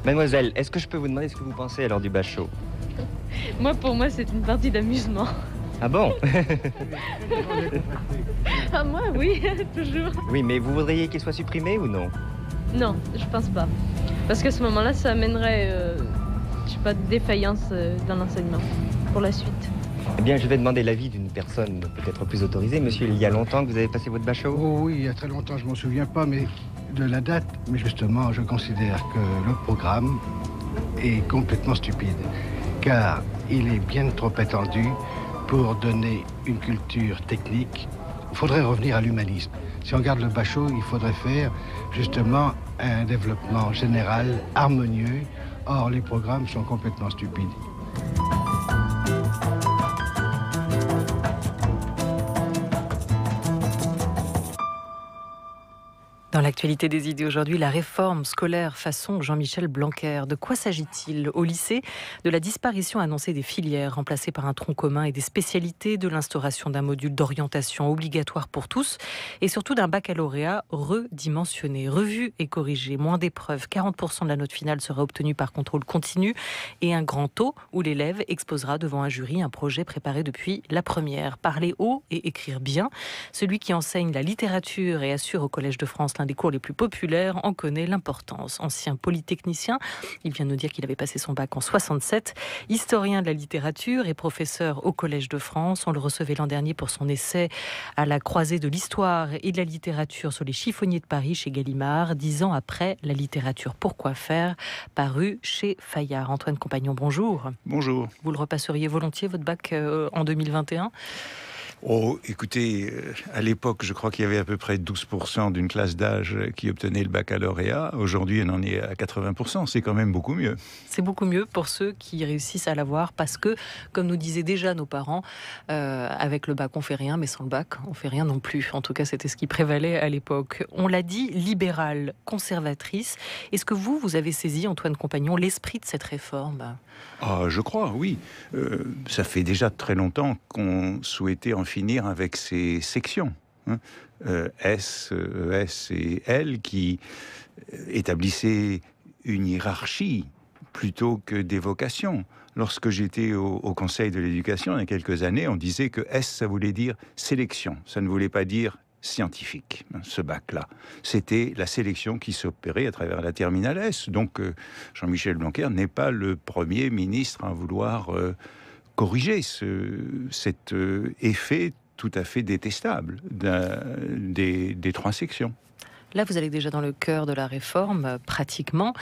Mademoiselle, est-ce que je peux vous demander ce que vous pensez alors du bachot? Pour moi, c'est une partie d'amusement. Ah bon? Ah, moi, oui, toujours. Oui, mais vous voudriez qu'il soit supprimé ou non? Non, je pense pas. Parce qu'à ce moment-là, ça amènerait, je sais pas, de défaillance dans l'enseignement pour la suite. Eh bien, je vais demander l'avis d'une personne peut-être plus autorisée. Monsieur, il y a longtemps que vous avez passé votre bachot? Oh oui, il y a très longtemps, je m'en souviens pas, mais de la date. Mais justement, je considère que le programme est complètement stupide, car il est bien trop étendu pour donner une culture technique. Il faudrait revenir à l'humanisme. Si on regarde le bachot, il faudrait faire justement un développement général, harmonieux. Or, les programmes sont complètement stupides. Dans l'actualité des idées aujourd'hui, la réforme scolaire façon Jean-Michel Blanquer. De quoi s'agit-il au lycée? De la disparition annoncée des filières remplacées par un tronc commun et des spécialités, de l'instauration d'un module d'orientation obligatoire pour tous et surtout d'un baccalauréat redimensionné, revu et corrigé. Moins d'épreuves, 40% de la note finale sera obtenue par contrôle continu et un grand taux où l'élève exposera devant un jury un projet préparé depuis la première. Parler haut et écrire bien. Celui qui enseigne la littérature et assure au Collège de France l'un des cours les plus populaires en connaît l'importance. Ancien polytechnicien, il vient nous dire qu'il avait passé son bac en 67. Historien de la littérature et professeur au Collège de France. On le recevait l'an dernier pour son essai à la croisée de l'histoire et de la littérature sur les chiffonniers de Paris chez Gallimard. 10 ans après, la littérature pourquoi faire, paru chez Fayard. Antoine Compagnon, bonjour. Bonjour. Vous le repasseriez volontiers, votre bac, en 2021 ? Oh, écoutez, à l'époque, je crois qu'il y avait à peu près 12% d'une classe d'âge qui obtenait le baccalauréat. Aujourd'hui, on en est à 80%. C'est quand même beaucoup mieux. C'est beaucoup mieux pour ceux qui réussissent à l'avoir parce que, comme nous disaient déjà nos parents, avec le bac, on fait rien, mais sans le bac, on fait rien non plus. En tout cas, c'était ce qui prévalait à l'époque. On l'a dit, libérale, conservatrice. Est-ce que vous avez saisi, Antoine Compagnon, l'esprit de cette réforme ? Ah, je crois, oui. Ça fait déjà très longtemps qu'on souhaitait en finir avec ces sections, S, ES et L, qui établissaient une hiérarchie plutôt que des vocations. Lorsque j'étais au Conseil de l'éducation, il y a quelques années, on disait que S, ça voulait dire sélection. Ça ne voulait pas dire scientifique, ce bac-là. C'était la sélection qui s'opérait à travers la terminale S. Donc, Jean-Michel Blanquer n'est pas le premier ministre à vouloir corriger cet effet tout à fait détestable des trois sections. Là, vous allez déjà dans le cœur de la réforme, pratiquement,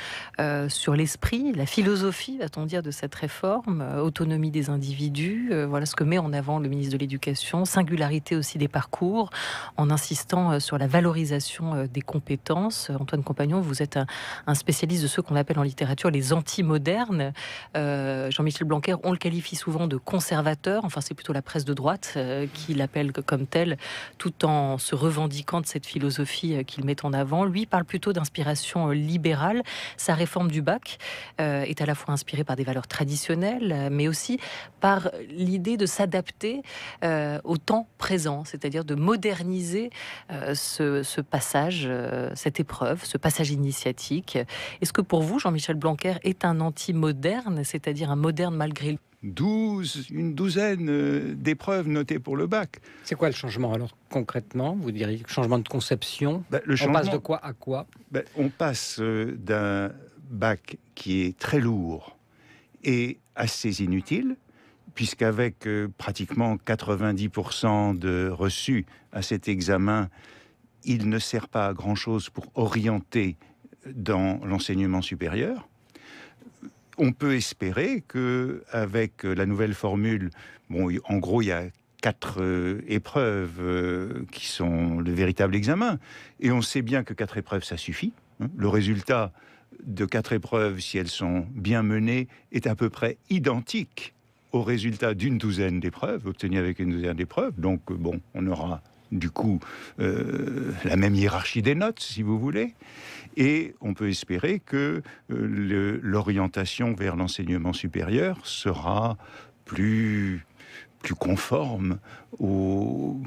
sur l'esprit, la philosophie, va-t-on dire, de cette réforme, autonomie des individus, voilà ce que met en avant le ministre de l'Éducation, singularité aussi des parcours, en insistant sur la valorisation des compétences. Antoine Compagnon, vous êtes un spécialiste de ceux qu'on appelle en littérature les anti-modernes. Jean-Michel Blanquer, on le qualifie souvent de conservateur, enfin c'est plutôt la presse de droite qui l'appelle comme tel, tout en se revendiquant de cette philosophie qu'il met en avant. Lui parle plutôt d'inspiration libérale. Sa réforme du bac est à la fois inspirée par des valeurs traditionnelles, mais aussi par l'idée de s'adapter au temps présent, c'est-à-dire de moderniser ce passage, cette épreuve, ce passage initiatique. Est-ce que pour vous, Jean-Michel Blanquer est un anti-moderne, c'est-à-dire un moderne malgré lui? Une douzaine d'épreuves notées pour le bac. C'est quoi le changement alors concrètement? Vous diriez changement de conception? On passe de quoi à quoi? On passe d'un bac qui est très lourd et assez inutile, puisqu'avec pratiquement 90% de reçus à cet examen, il ne sert pas à grand-chose pour orienter dans l'enseignement supérieur. On peut espérer que, avec la nouvelle formule, en gros, il y a 4 épreuves qui sont le véritable examen. Et on sait bien que 4 épreuves, ça suffit. Le résultat de 4 épreuves, si elles sont bien menées, est à peu près identique au résultat d'une douzaine d'épreuves, obtenu avec une douzaine d'épreuves. Donc, on aura du coup la même hiérarchie des notes, si vous voulez. Et on peut espérer que l'orientation vers l'enseignement supérieur sera plus conforme aux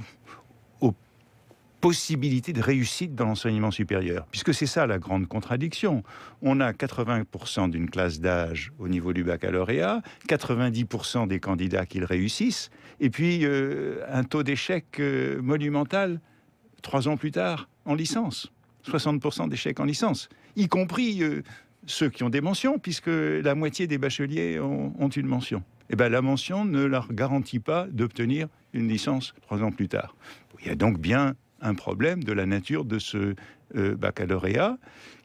possibilité de réussite dans l'enseignement supérieur. Puisque c'est ça la grande contradiction. On a 80% d'une classe d'âge au niveau du baccalauréat, 90% des candidats qui le réussissent, et puis un taux d'échec monumental 3 ans plus tard en licence. 60% d'échecs en licence, y compris ceux qui ont des mentions, puisque la moitié des bacheliers ont une mention. Eh bien, la mention ne leur garantit pas d'obtenir une licence 3 ans plus tard. Il y a donc bien un problème de la nature de ce baccalauréat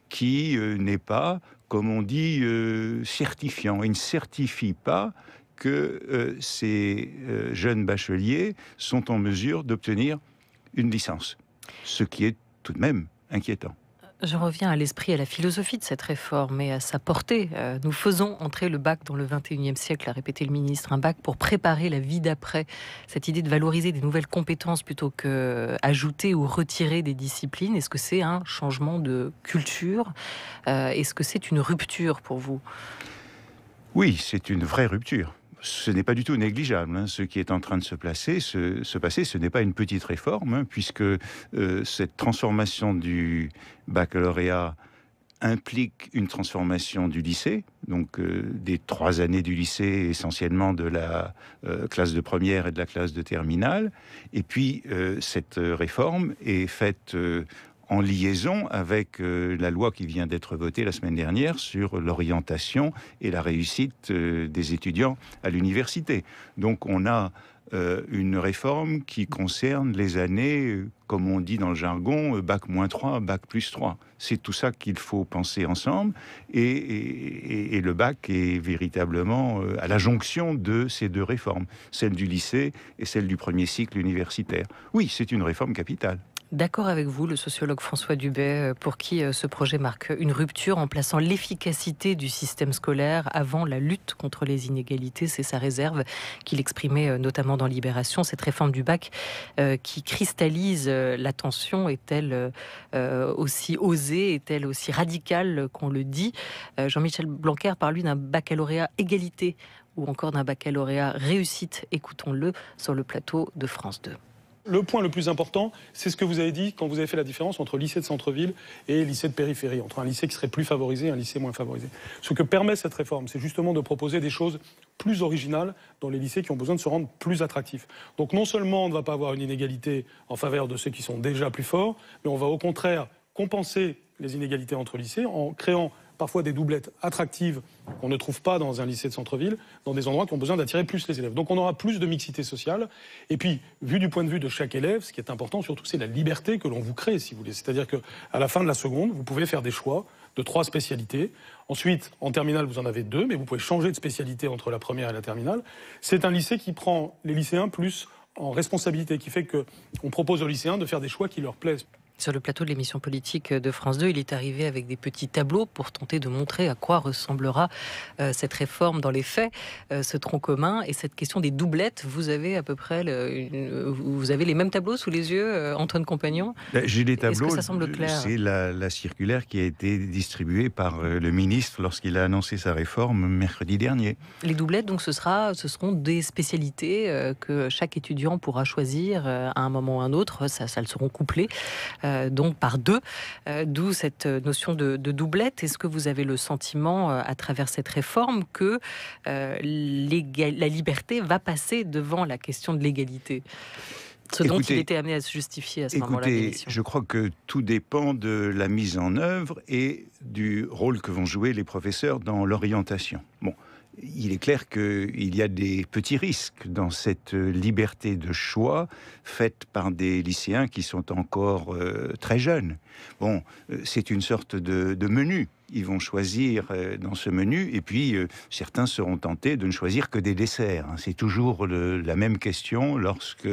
qui n'est pas, comme on dit, certifiant. Il ne certifie pas que ces jeunes bacheliers sont en mesure d'obtenir une licence. Ce qui est tout de même inquiétant. Je reviens à l'esprit, à la philosophie de cette réforme et à sa portée. Nous faisons entrer le bac dans le 21e siècle, a répété le ministre, un bac pour préparer la vie d'après. Cette idée de valoriser des nouvelles compétences plutôt qu'ajouter ou retirer des disciplines, est-ce que c'est un changement de culture ? Est-ce que c'est une rupture pour vous ? Oui, c'est une vraie rupture. Ce n'est pas du tout négligeable. Ce qui est en train de se passer, ce n'est pas une petite réforme, puisque cette transformation du baccalauréat implique une transformation du lycée, donc des 3 années du lycée, essentiellement de la classe de première et de la classe de terminale. Et puis, cette réforme est faite en liaison avec la loi qui vient d'être votée la semaine dernière sur l'orientation et la réussite des étudiants à l'université. Donc on a une réforme qui concerne les années, comme on dit dans le jargon, bac-3, bac+3. C'est tout ça qu'il faut penser ensemble, et le bac est véritablement à la jonction de ces 2 réformes, celle du lycée et celle du premier cycle universitaire. Oui, c'est une réforme capitale. D'accord avec vous, le sociologue François Dubet, pour qui ce projet marque une rupture en plaçant l'efficacité du système scolaire avant la lutte contre les inégalités. C'est sa réserve qu'il exprimait notamment dans Libération. Cette réforme du bac qui cristallise l'attention est-elle aussi osée, est-elle aussi radicale qu'on le dit ? Jean-Michel Blanquer parle lui d'un baccalauréat égalité ou encore d'un baccalauréat réussite. Écoutons-le sur le plateau de France 2. Le point le plus important, c'est ce que vous avez dit quand vous avez fait la différence entre lycée de centre-ville et lycée de périphérie, entre un lycée qui serait plus favorisé et un lycée moins favorisé. Ce que permet cette réforme, c'est justement de proposer des choses plus originales dans les lycées qui ont besoin de se rendre plus attractifs. Donc non seulement on ne va pas avoir une inégalité en faveur de ceux qui sont déjà plus forts, mais on va au contraire compenser les inégalités entre lycées en créant parfois des doublettes attractives qu'on ne trouve pas dans un lycée de centre-ville, dans des endroits qui ont besoin d'attirer plus les élèves. Donc on aura plus de mixité sociale. Et puis, vu du point de vue de chaque élève, ce qui est important surtout, c'est la liberté que l'on vous crée, si vous voulez. C'est-à-dire qu'à la fin de la seconde, vous pouvez faire des choix de 3 spécialités. Ensuite, en terminale, vous en avez 2, mais vous pouvez changer de spécialité entre la première et la terminale. C'est un lycée qui prend les lycéens plus en responsabilité, qui fait qu'on propose aux lycéens de faire des choix qui leur plaisent. Sur le plateau de l'émission politique de France 2, il est arrivé avec des petits tableaux pour tenter de montrer à quoi ressemblera cette réforme dans les faits, ce tronc commun et cette question des doublettes. Vous avez à peu près vous avez les mêmes tableaux sous les yeux, Antoine Compagnon ? J'ai les tableaux. Est-ce que ça semble clair ? C'est la circulaire qui a été distribuée par le ministre lorsqu'il a annoncé sa réforme mercredi dernier. Les doublettes, donc, ce seront des spécialités que chaque étudiant pourra choisir à un moment ou à un autre. Ça le seront couplées. Donc par 2, d'où cette notion de doublette. Est-ce que vous avez le sentiment, à travers cette réforme, que la liberté va passer devant la question de l'égalité ? Ce dont il était amené à se justifier à ce moment-là. Je crois que tout dépend de la mise en œuvre et du rôle que vont jouer les professeurs dans l'orientation. Bon. Il est clair qu'il y a des petits risques dans cette liberté de choix faite par des lycéens qui sont encore très jeunes. Bon, c'est une sorte de menu. Ils vont choisir dans ce menu et puis certains seront tentés de ne choisir que des desserts. C'est toujours la même question lorsque...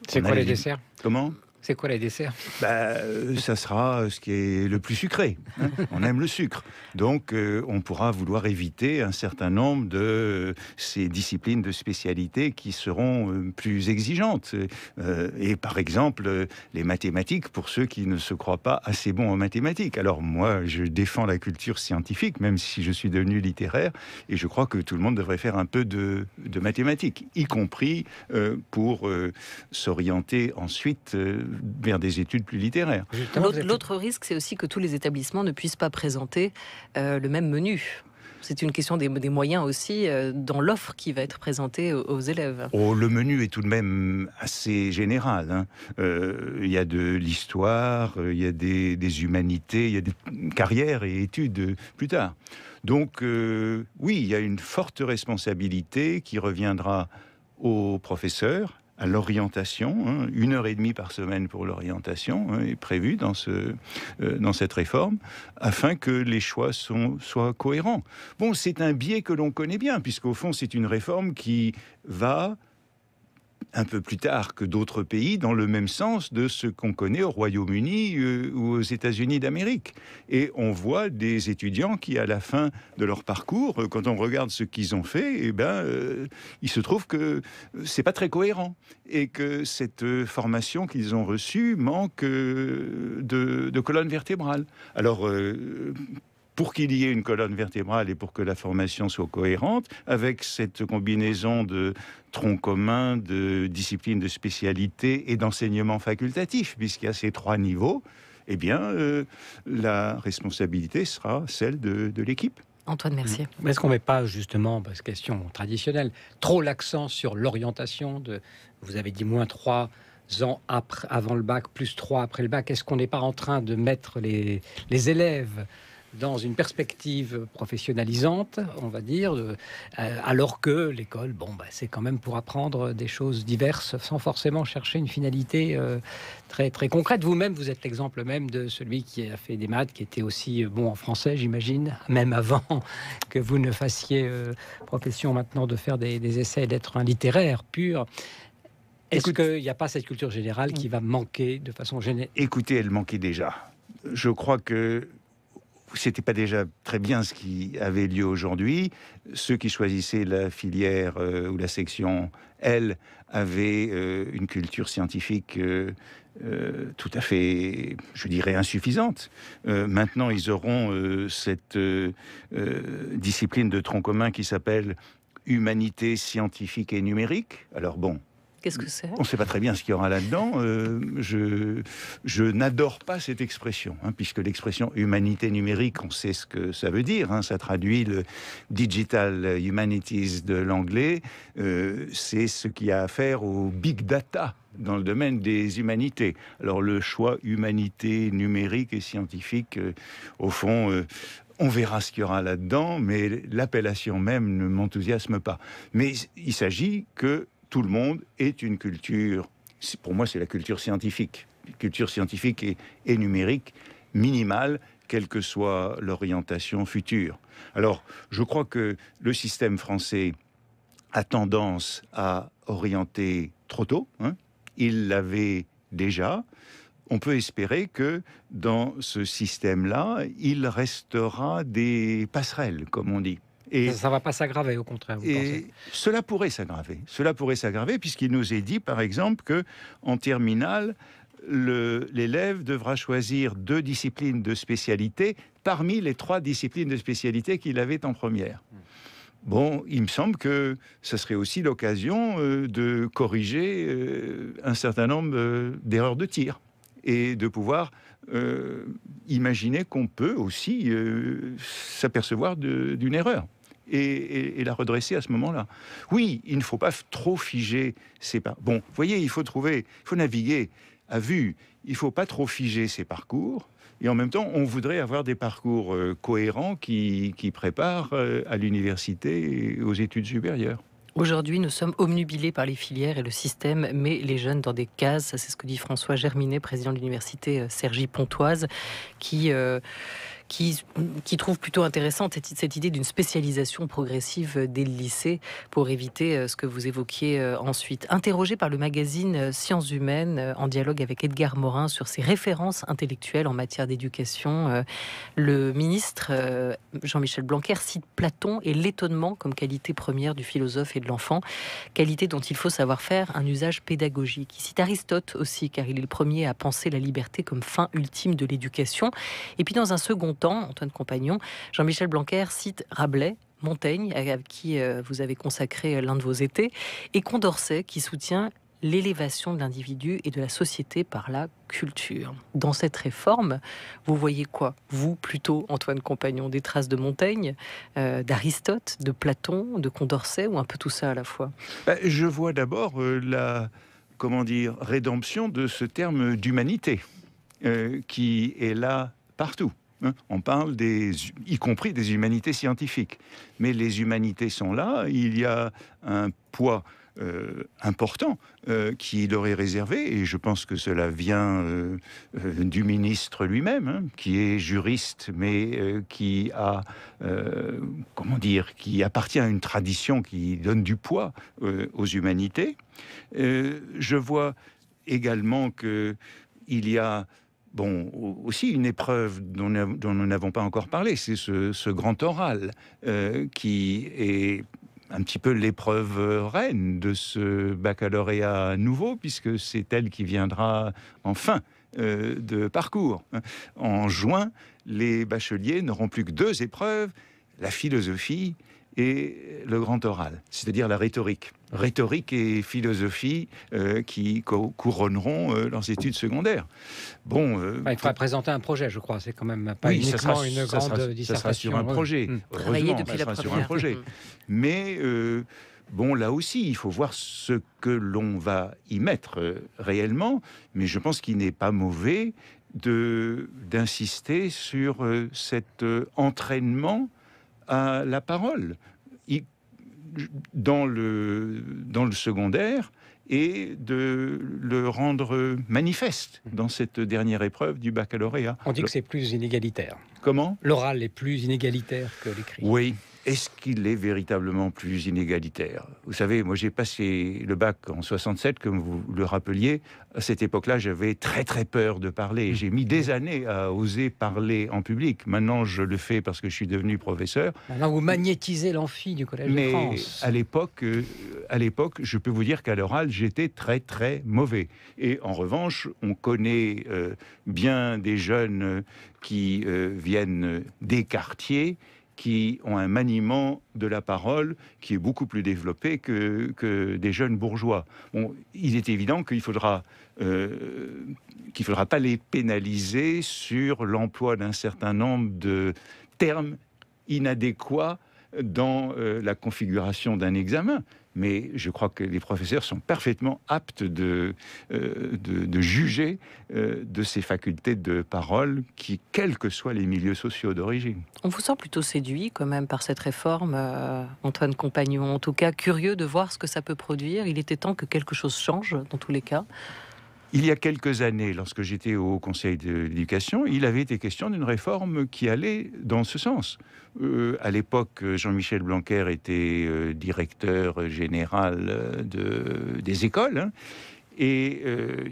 c'est quoi les desserts ? Comment ? C'est quoi les desserts ? Ça sera ce qui est le plus sucré. Hein. On aime le sucre. Donc, on pourra vouloir éviter un certain nombre de ces disciplines de spécialité qui seront plus exigeantes. Et par exemple, les mathématiques, pour ceux qui ne se croient pas assez bons en mathématiques. Alors moi, je défends la culture scientifique, même si je suis devenu littéraire, et je crois que tout le monde devrait faire un peu de mathématiques, y compris pour s'orienter ensuite vers des études plus littéraires. L'autre risque, c'est aussi que tous les établissements ne puissent pas présenter le même menu. C'est une question des moyens aussi dans l'offre qui va être présentée aux élèves. Oh, le menu est tout de même assez général, hein. Il y a de l'histoire, il y a des humanités, il y a des carrières et études plus tard. Donc oui, il y a une forte responsabilité qui reviendra aux professeurs, à l'orientation, hein, 1h30 par semaine pour l'orientation, hein, est prévue dans cette réforme, afin que les choix soient cohérents. Bon, c'est un biais que l'on connaît bien, puisqu'au fond, c'est une réforme qui va un peu plus tard que d'autres pays, dans le même sens de ce qu'on connaît au Royaume-Uni ou aux États-Unis d'Amérique. Et on voit des étudiants qui, à la fin de leur parcours, quand on regarde ce qu'ils ont fait, eh ben, il se trouve que c'est pas très cohérent et que cette formation qu'ils ont reçue manque de colonne vertébrale. Alors, pour qu'il y ait une colonne vertébrale et pour que la formation soit cohérente, avec cette combinaison de troncs communs, de disciplines de spécialité et d'enseignement facultatif, puisqu'il y a ces 3 niveaux, eh bien, la responsabilité sera celle de l'équipe. Antoine Mercier. Mais est-ce qu'on ne met pas justement, parce que question traditionnelle, trop l'accent sur l'orientation de, vous avez dit moins 3 ans avant le bac, plus 3 après le bac, est-ce qu'on n'est pas en train de mettre les élèves dans une perspective professionnalisante, on va dire, alors que l'école, c'est quand même pour apprendre des choses diverses sans forcément chercher une finalité très, très concrète. Vous-même, vous êtes l'exemple même de celui qui a fait des maths, qui était aussi bon en français, j'imagine, même avant que vous ne fassiez profession maintenant de faire des essais, d'être un littéraire pur. Est-ce qu'il n'y a pas cette culture générale qui va manquer de façon générale? Écoutez, elle manquait déjà. Je crois que c'était pas déjà très bien ce qui avait lieu aujourd'hui. Ceux qui choisissaient la filière ou la section L avaient une culture scientifique tout à fait, je dirais, insuffisante. Maintenant, ils auront cette discipline de tronc commun qui s'appelle humanité scientifique et numérique. Alors bon, qu'est-ce que c'est ? On ne sait pas très bien ce qu'il y aura là-dedans. Je n'adore pas cette expression, hein, puisque l'expression humanité numérique, on sait ce que ça veut dire. Hein, ça traduit le digital humanities de l'anglais. C'est ce qui a affaire au big data dans le domaine des humanités. Alors le choix humanité numérique et scientifique, au fond... on verra ce qu'il y aura là-dedans, mais l'appellation même ne m'enthousiasme pas. Mais il s'agit que tout le monde ait une culture, pour moi c'est la culture scientifique et numérique minimale, quelle que soit l'orientation future. Alors, je crois que le système français a tendance à orienter trop tôt, hein. Il l'avait déjà. On peut espérer que dans ce système-là, il restera des passerelles, comme on dit. Et ça ne va pas s'aggraver, au contraire, vous pensez ? Cela pourrait s'aggraver, puisqu'il nous est dit, par exemple, qu'en terminale, l'élève devra choisir 2 disciplines de spécialité parmi les 3 disciplines de spécialité qu'il avait en première. Bon, il me semble que ce serait aussi l'occasion de corriger un certain nombre d'erreurs de tir et de pouvoir imaginer qu'on peut aussi s'apercevoir d'une erreur. Et la redresser à ce moment-là. Oui, il ne faut pas trop figer ses parcours. Bon, vous voyez, il faut naviguer à vue. Il ne faut pas trop figer ses parcours. Et en même temps, on voudrait avoir des parcours cohérents qui préparent à l'université et aux études supérieures. Aujourd'hui, nous sommes obnubilés par les filières et le système met les jeunes dans des cases. C'est ce que dit François Germinet, président de l'université Cergy-Pontoise, qui trouve plutôt intéressante cette idée d'une spécialisation progressive dès le lycée pour éviter ce que vous évoquiez ensuite. Interrogé par le magazine Sciences Humaines en dialogue avec Edgar Morin sur ses références intellectuelles en matière d'éducation, le ministre Jean-Michel Blanquer cite Platon et l'étonnement comme qualité première du philosophe et de l'enfant, qualité dont il faut savoir faire un usage pédagogique. Il cite Aristote aussi, car il est le premier à penser la liberté comme fin ultime de l'éducation. Et puis dans un second temps, Antoine Compagnon, Jean-Michel Blanquer cite Rabelais, Montaigne, à qui vous avez consacré l'un de vos étés, et Condorcet, qui soutient l'élévation de l'individu et de la société par la culture. Dans cette réforme, vous voyez quoi? Vous, plutôt, Antoine Compagnon, des traces de Montaigne, d'Aristote, de Platon, de Condorcet, ou un peu tout ça à la fois? Je vois d'abord la, rédemption de ce terme d'humanité, qui est là partout. On parle y compris des humanités scientifiques. Mais les humanités sont là, il y a un poids important qui leur est réservé, et je pense que cela vient du ministre lui-même, qui est juriste, mais qui a, qui appartient à une tradition qui donne du poids aux humanités. Je vois également qu'il y a aussi une épreuve dont nous n'avons pas encore parlé, c'est ce grand oral qui est un petit peu l'épreuve reine de ce baccalauréat nouveau, puisque c'est elle qui viendra en fin de parcours. En juin, les bacheliers n'auront plus que 2 épreuves, la philosophie et le grand oral, c'est-à-dire la rhétorique. Rhétorique et philosophie qui couronneront leurs études secondaires. Il faudra présenter un projet, je crois. C'est quand même pas uniquement une grande dissertation. Ça sera sur un projet. Travailler depuis la première. Sur un projet. Mais là aussi, il faut voir ce que l'on va y mettre réellement. Mais je pense qu'il n'est pas mauvais d'insister sur cet entraînement à la parole dans le secondaire, et de le rendre manifeste dans cette dernière épreuve du baccalauréat. On dit que c'est plus inégalitaire. Comment? L'oral est plus inégalitaire que l'écrit. Oui. Est-ce qu'il est véritablement plus inégalitaire? Vous savez, moi j'ai passé le bac en 67, comme vous le rappeliez. À cette époque-là, j'avais très très peur de parler. J'ai mis des années à oser parler en public. Maintenant, je le fais parce que je suis devenu professeur. Maintenant, vous magnétisez l'amphi du Collège de France. À l'époque, je peux vous dire qu'à l'oral, j'étais très très mauvais. Et en revanche, on connaît bien des jeunes qui viennent des quartiers, qui ont un maniement de la parole qui est beaucoup plus développé que des jeunes bourgeois. Il est évident qu'il faudra pas les pénaliser sur l'emploi d'un certain nombre de termes inadéquats dans la configuration d'un examen. Mais je crois que les professeurs sont parfaitement aptes de juger de ces facultés de parole qui, quels que soient les milieux sociaux d'origine. On vous sent plutôt séduit quand même par cette réforme, Antoine Compagnon. En tout cas, curieux de voir ce que ça peut produire. Il était temps que quelque chose change, dans tous les cas. Il y a quelques années, lorsque j'étais au Conseil de l'Éducation, il avait été question d'une réforme qui allait dans ce sens. À l'époque, Jean-Michel Blanquer était directeur général des écoles, et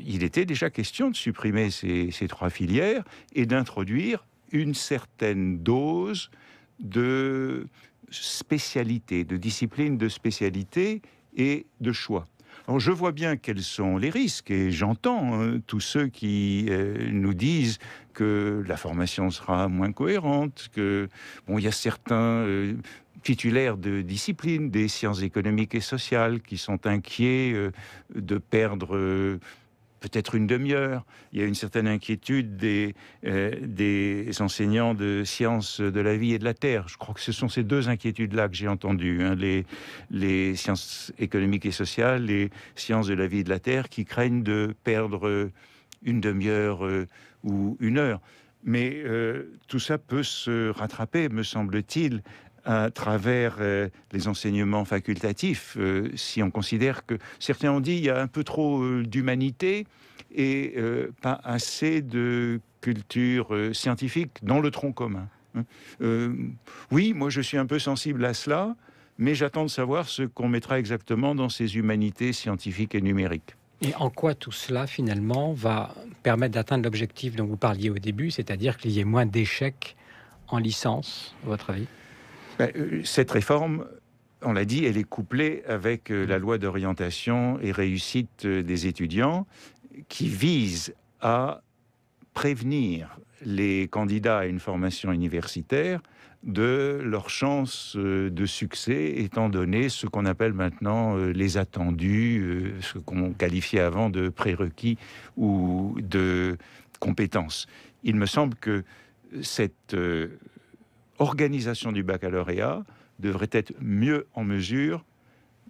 il était déjà question de supprimer ces 3 filières et d'introduire une certaine dose de spécialité, de discipline de spécialité et de choix. Alors, je vois bien quels sont les risques, et j'entends tous ceux qui nous disent que la formation sera moins cohérente, que il y a certains titulaires de disciplines, des sciences économiques et sociales, qui sont inquiets de perdre peut-être une demi-heure. Il y a une certaine inquiétude des enseignants de sciences de la vie et de la terre. Je crois que ce sont ces 2 inquiétudes-là que j'ai entendues, les sciences économiques et sociales, les sciences de la vie et de la terre, qui craignent de perdre une demi-heure ou 1 heure. Mais tout ça peut se rattraper, me semble-t-il, à travers les enseignements facultatifs, si on considère que, certains ont dit, il y a un peu trop d'humanité et pas assez de culture scientifique dans le tronc commun. Oui, moi je suis un peu sensible à cela, mais j'attends de savoir ce qu'on mettra exactement dans ces humanités scientifiques et numériques. Et en quoi tout cela, finalement, va permettre d'atteindre l'objectif dont vous parliez au début, c'est-à-dire qu'il y ait moins d'échecs en licence, à votre avis? Cette réforme, on l'a dit, elle est couplée avec la loi d'orientation et réussite des étudiants, qui vise à prévenir les candidats à une formation universitaire de leurs chances de succès, étant donné ce qu'on appelle maintenant les attendus, ce qu'on qualifiait avant de prérequis ou de compétences. Il me semble que cette organisation du baccalauréat devrait être mieux en mesure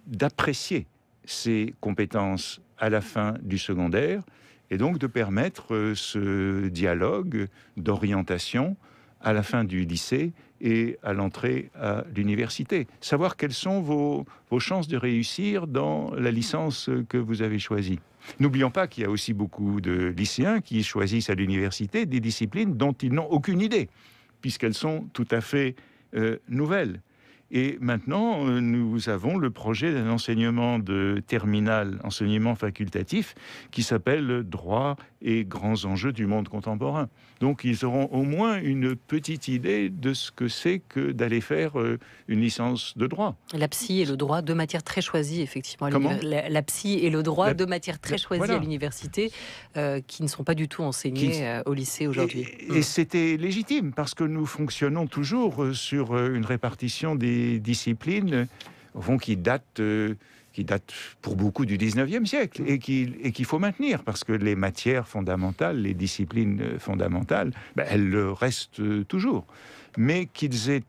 d'apprécier ces compétences à la fin du secondaire et donc de permettre ce dialogue d'orientation à la fin du lycée et à l'entrée à l'université. Savoir quelles sont vos chances de réussir dans la licence que vous avez choisie. N'oublions pas qu'il y a aussi beaucoup de lycéens qui choisissent à l'université des disciplines dont ils n'ont aucune idée, puisqu'elles sont tout à fait nouvelles. Et maintenant, nous avons le projet d'un enseignement de terminale, enseignement facultatif, qui s'appelle « Droit et grands enjeux du monde contemporain ». Donc, ils auront au moins une petite idée de ce que c'est que d'aller faire une licence de droit. La psy et le droit, deux matières très choisies, effectivement. Comment ? La psy et le droit, deux matières très choisies à l'université, qui ne sont pas du tout enseignées au lycée aujourd'hui. Et c'était légitime, parce que nous fonctionnons toujours sur une répartition des disciplines au fond, qui date pour beaucoup du 19e siècle et qu'il faut maintenir, parce que les matières fondamentales, les disciplines fondamentales, elles le restent toujours. Mais qu'ils aient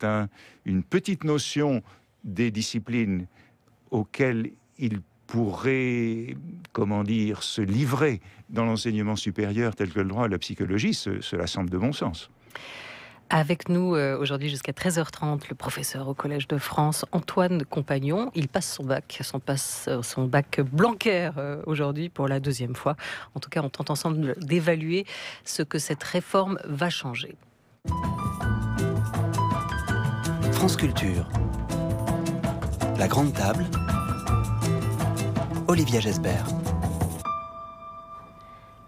une petite notion des disciplines auxquelles ils pourraient, se livrer dans l'enseignement supérieur tel que le droit et la psychologie, cela semble de bon sens. Avec nous aujourd'hui jusqu'à 13h30, le professeur au Collège de France, Antoine Compagnon. Il passe son bac Blanquer aujourd'hui pour la deuxième fois. En tout cas, on tente ensemble d'évaluer ce que cette réforme va changer. France Culture. La Grande Table. Olivia Gesbert.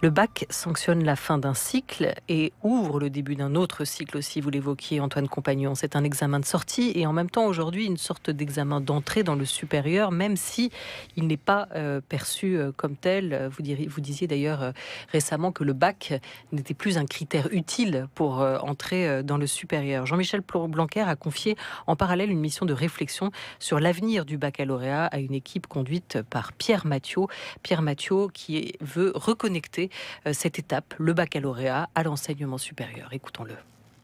Le bac sanctionne la fin d'un cycle et ouvre le début d'un autre cycle aussi, vous l'évoquiez Antoine Compagnon. C'est un examen de sortie et en même temps aujourd'hui une sorte d'examen d'entrée dans le supérieur, même si il n'est pas perçu comme tel. Vous disiez d'ailleurs récemment que le bac n'était plus un critère utile pour entrer dans le supérieur. Jean-Michel Blanquer a confié en parallèle une mission de réflexion sur l'avenir du baccalauréat à une équipe conduite par Pierre Mathiot. Pierre Mathiot qui veut reconnecter cette étape, le baccalauréat, à l'enseignement supérieur. Écoutons-le.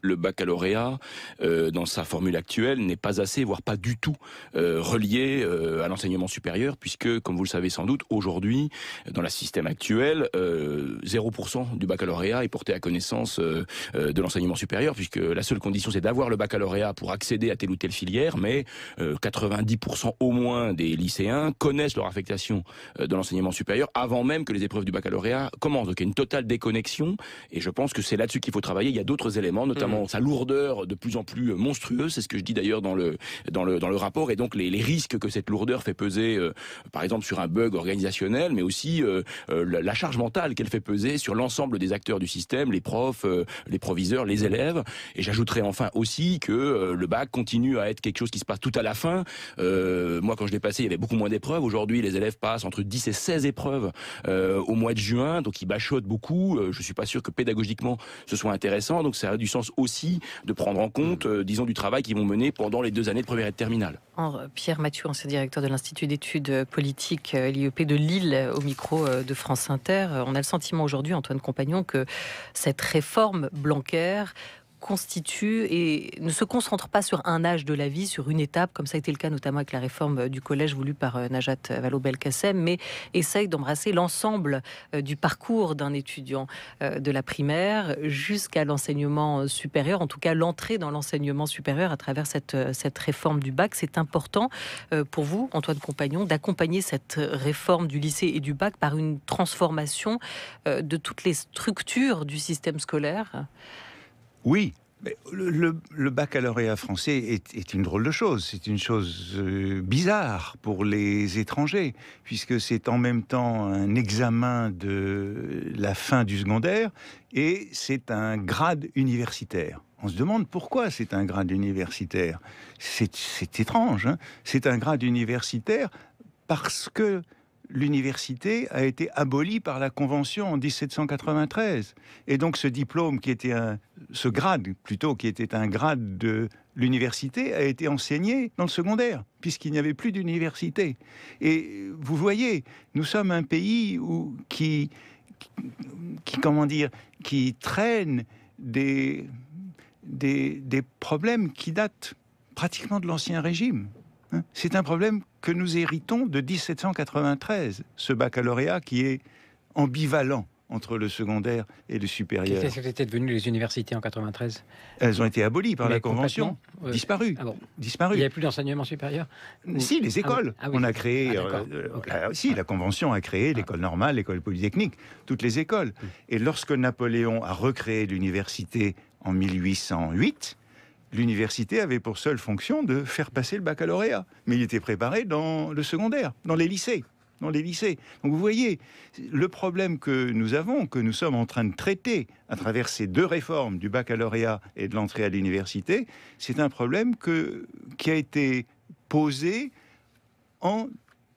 Le baccalauréat, dans sa formule actuelle, n'est pas assez, voire pas du tout, relié à l'enseignement supérieur, puisque, comme vous le savez sans doute, aujourd'hui, dans le système actuel, 0% du baccalauréat est porté à connaissance de l'enseignement supérieur, puisque la seule condition, c'est d'avoir le baccalauréat pour accéder à telle ou telle filière, mais 90% au moins des lycéens connaissent leur affectation de l'enseignement supérieur avant même que les épreuves du baccalauréat commencent. Donc il y a une totale déconnexion, et je pense que c'est là-dessus qu'il faut travailler. Il y a d'autres éléments, notamment sa lourdeur de plus en plus monstrueuse, c'est ce que je dis d'ailleurs dans le rapport, et donc les risques que cette lourdeur fait peser, par exemple sur un bug organisationnel, mais aussi la charge mentale qu'elle fait peser sur l'ensemble des acteurs du système, les profs, les proviseurs, les élèves. Et j'ajouterais enfin aussi que le bac continue à être quelque chose qui se passe tout à la fin. Moi, quand je l'ai passé, il y avait beaucoup moins d'épreuves. Aujourd'hui, les élèves passent entre 10 et 16 épreuves au mois de juin, donc ils bachotent beaucoup. Je suis pas sûr que pédagogiquement ce soit intéressant, donc ça a du sens aussi de prendre en compte, disons, du travail qu'ils vont mener pendant les 2 années de première et de terminale. Pierre Mathiot, ancien directeur de l'Institut d'études politiques, l'IEP de Lille, au micro de France Inter. On a le sentiment aujourd'hui, Antoine Compagnon, que cette réforme Blanquer constitue et ne se concentre pas sur un âge de la vie, sur une étape, comme ça a été le cas notamment avec la réforme du collège voulue par Najat Vallaud-Belkacem, mais essaye d'embrasser l'ensemble du parcours d'un étudiant de la primaire jusqu'à l'enseignement supérieur, en tout cas l'entrée dans l'enseignement supérieur à travers cette réforme du bac. C'est important pour vous, Antoine Compagnon, d'accompagner cette réforme du lycée et du bac par une transformation de toutes les structures du système scolaire. Oui, mais le baccalauréat français est une drôle de chose. C'est une chose bizarre pour les étrangers, puisque c'est en même temps un examen de la fin du secondaire et c'est un grade universitaire. On se demande pourquoi c'est un grade universitaire. C'est étrange, hein. C'est un grade universitaire parce que l'université a été abolie par la Convention en 1793. Et donc ce diplôme ce grade plutôt, qui était un grade de l'université, a été enseigné dans le secondaire, puisqu'il n'y avait plus d'université. Et vous voyez, nous sommes un pays qui traîne des problèmes qui datent pratiquement de l'Ancien Régime. C'est un problème que nous héritons de 1793, ce baccalauréat qui est ambivalent entre le secondaire et le supérieur. Qu'est-ce qu'étaient devenues les universités en 93 ? Elles ont été abolies par la Convention, disparues. Ah bon. Disparues. Il n'y avait plus d'enseignement supérieur ? Si, les écoles. Ah oui. On a créé... Okay. La Convention a créé l'école normale, l'école polytechnique, toutes les écoles. Et lorsque Napoléon a recréé l'université en 1808... l'université avait pour seule fonction de faire passer le baccalauréat. Mais il était préparé dans le secondaire, dans les lycées. Donc vous voyez, le problème que nous avons, que nous sommes en train de traiter à travers ces deux réformes du baccalauréat et de l'entrée à l'université, c'est un problème qui a été posé en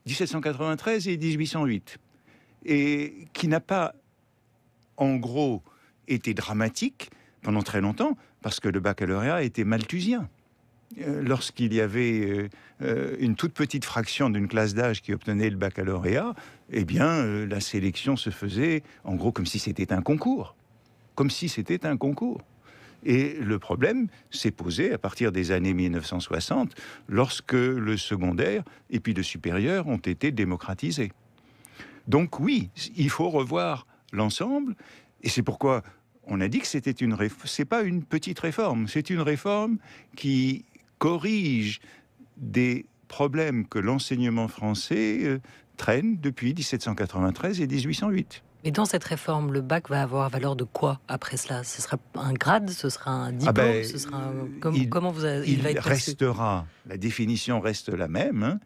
1793 et 1808. Et qui n'a pas, en gros, été dramatique pendant très longtemps, parce que le baccalauréat était malthusien. Lorsqu'il y avait une toute petite fraction d'une classe d'âge qui obtenait le baccalauréat, eh bien, la sélection se faisait, en gros, comme si c'était un concours. Comme si c'était un concours. Et le problème s'est posé à partir des années 1960, lorsque le secondaire et puis le supérieur ont été démocratisés. Donc oui, il faut revoir l'ensemble, et c'est pourquoi on a dit que c'est pas une petite réforme, c'est une réforme qui corrige des problèmes que l'enseignement français traîne depuis 1793 et 1808. Mais dans cette réforme, le bac va avoir valeur de quoi après cela ? Ce sera un grade, ce sera un diplôme, ce sera comment il va être restera, la définition reste la même, hein.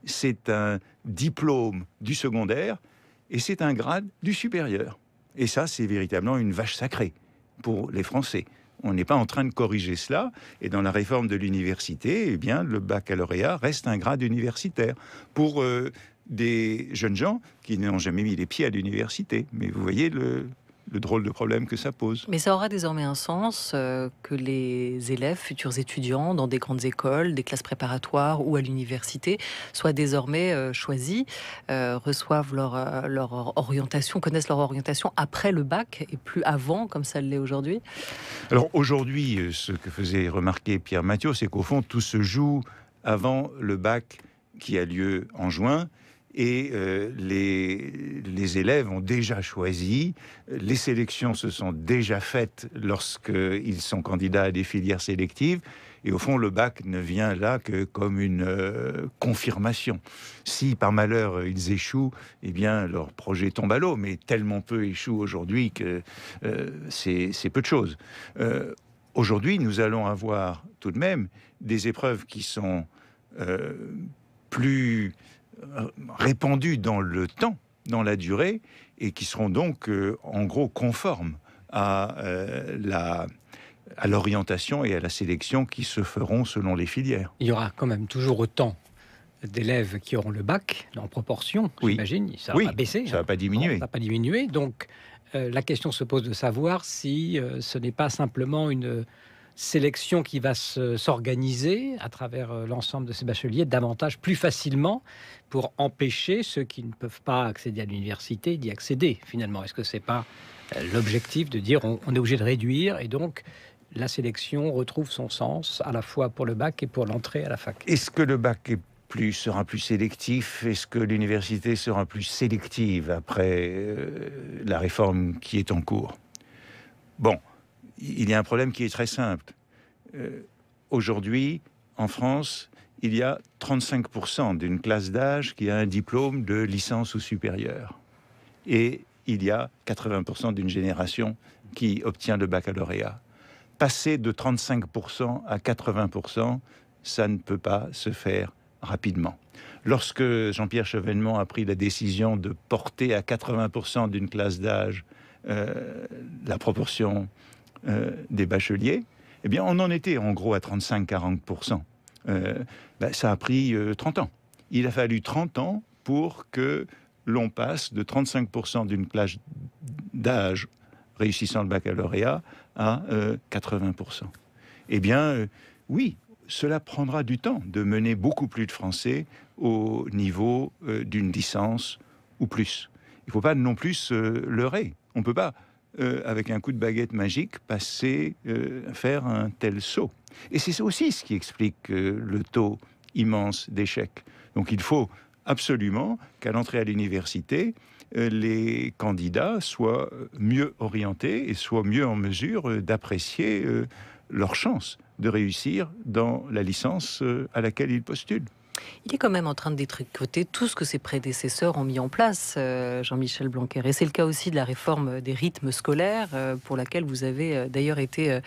C'est un diplôme du secondaire et c'est un grade du supérieur. Et ça, c'est véritablement une vache sacrée pour les Français. On n'est pas en train de corriger cela. Et dans la réforme de l'université, eh bien, le baccalauréat reste un grade universitaire pour des jeunes gens qui n'ont jamais mis les pieds à l'université. Mais vous voyez le drôle de problème que ça pose. Mais ça aura désormais un sens que les élèves, futurs étudiants, dans des grandes écoles, des classes préparatoires ou à l'université, soient désormais choisis, reçoivent leur orientation, connaissent leur orientation après le bac et plus avant, comme ça l'est aujourd'hui. Alors aujourd'hui, ce que faisait remarquer Pierre Mathiot, c'est qu'au fond, tout se joue avant le bac qui a lieu en juin. Et les élèves ont déjà choisi, les sélections se sont déjà faites lorsqu'ils sont candidats à des filières sélectives, et au fond le bac ne vient là que comme une confirmation. Si par malheur ils échouent, eh bien leur projet tombe à l'eau, mais tellement peu échouent aujourd'hui que c'est peu de choses. Aujourd'hui, nous allons avoir tout de même des épreuves qui sont plus répandus dans le temps, dans la durée, et qui seront donc en gros conformes à l'orientation et à la sélection qui se feront selon les filières. Il y aura quand même toujours autant d'élèves qui auront le bac, en proportion, j'imagine. Ça va pas baisser. Ça va pas diminuer. Ça va pas diminuer. Donc, la question se pose de savoir si ce n'est pas simplement une sélection qui va s'organiser à travers l'ensemble de ces bacheliers davantage, plus facilement, pour empêcher ceux qui ne peuvent pas accéder à l'université d'y accéder, finalement. Est-ce que c'est pas l'objectif de dire on est obligé de réduire et donc la sélection retrouve son sens à la fois pour le bac et pour l'entrée à la fac? Est-ce que le bac sera plus sélectif? Est-ce que l'université sera plus sélective après la réforme qui est en cours? Bon, il y a un problème qui est très simple. Aujourd'hui, en France, il y a 35% d'une classe d'âge qui a un diplôme de licence ou supérieur. Et il y a 80% d'une génération qui obtient le baccalauréat. Passer de 35% à 80%, ça ne peut pas se faire rapidement. Lorsque Jean-Pierre Chevènement a pris la décision de porter à 80% d'une classe d'âge la proportion des bacheliers, eh bien, on en était en gros à 35-40%. Ça a pris 30 ans. Il a fallu 30 ans pour que l'on passe de 35% d'une classe d'âge réussissant le baccalauréat à 80%. Eh bien, oui, cela prendra du temps de mener beaucoup plus de Français au niveau d'une licence ou plus. Il ne faut pas non plus se leurrer. On ne peut pas, avec un coup de baguette magique, faire un tel saut. Et c'est aussi ce qui explique le taux immense d'échecs. Donc il faut absolument qu'à l'entrée à l'université, les candidats soient mieux orientés et soient mieux en mesure d'apprécier leurs chances de réussir dans la licence à laquelle ils postulent. Il est quand même en train de détricoter tout ce que ses prédécesseurs ont mis en place, Jean-Michel Blanquer. Et c'est le cas aussi de la réforme des rythmes scolaires, pour laquelle vous avez d'ailleurs été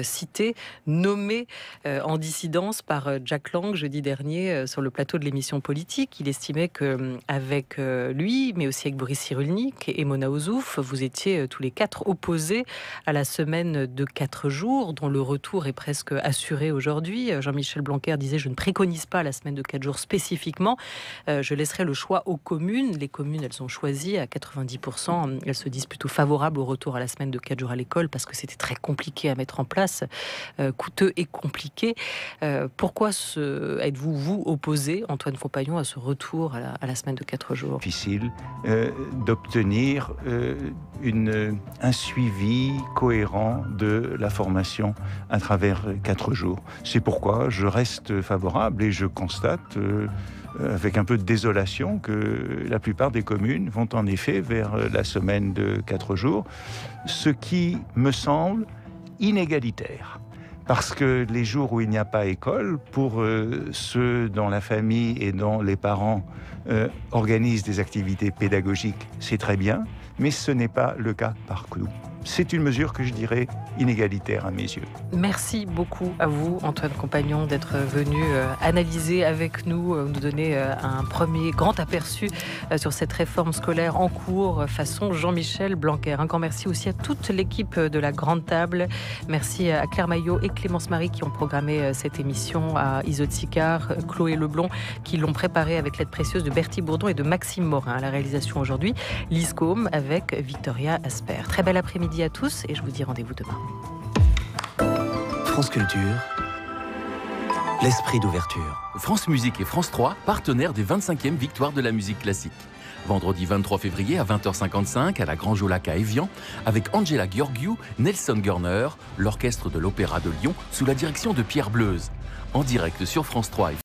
cité, nommé en dissidence par Jack Lang jeudi dernier sur le plateau de l'émission Politique. Il estimait qu'avec lui, mais aussi avec Boris Cyrulnik et Mona Ozouf, vous étiez tous les quatre opposés à la semaine de 4 jours, dont le retour est presque assuré aujourd'hui. Jean-Michel Blanquer disait « Je ne préconise pas la semaine de 4 jours spécifiquement, je laisserai le choix aux communes. Les communes, elles ont choisi à 90%, elles se disent plutôt favorables au retour à la semaine de 4 jours à l'école parce que c'était très compliqué à mettre en place, coûteux et compliqué. Pourquoi êtes-vous, vous, opposé, Antoine Fompagnon, à ce retour à la semaine de 4 jours? Difficile d'obtenir un suivi cohérent de la formation à travers 4 jours. C'est pourquoi je reste favorable et je constate avec un peu de désolation que la plupart des communes vont en effet vers la semaine de 4 jours, ce qui me semble inégalitaire. Parce que les jours où il n'y a pas école, pour ceux dont la famille et dont les parents organisent des activités pédagogiques, c'est très bien, mais ce n'est pas le cas partout. C'est une mesure que je dirais inégalitaire à mes yeux. Merci beaucoup à vous, Antoine Compagnon, d'être venu analyser avec nous, nous donner un premier grand aperçu sur cette réforme scolaire en cours façon Jean-Michel Blanquer. Un grand merci aussi à toute l'équipe de la Grande Table. Merci à Claire Maillot et Clémence Marie qui ont programmé cette émission, à Isolde Sicard, Chloé Leblond qui l'ont préparée avec l'aide précieuse de Bertie Bourdon et de Maxime Morin. À la réalisation aujourd'hui, Lise Côme avec Victoria Asper. Très bel après-midi à tous et je vous dis rendez-vous demain. France Culture, l'esprit d'ouverture. France Musique et France 3, partenaires des 25e Victoires de la musique classique. Vendredi 23 février à 20h55 à la Grand Jolac à Évian, avec Angela Gheorghiu, Nelson Görner, l'orchestre de l'Opéra de Lyon, sous la direction de Pierre Bleuze. En direct sur France 3 et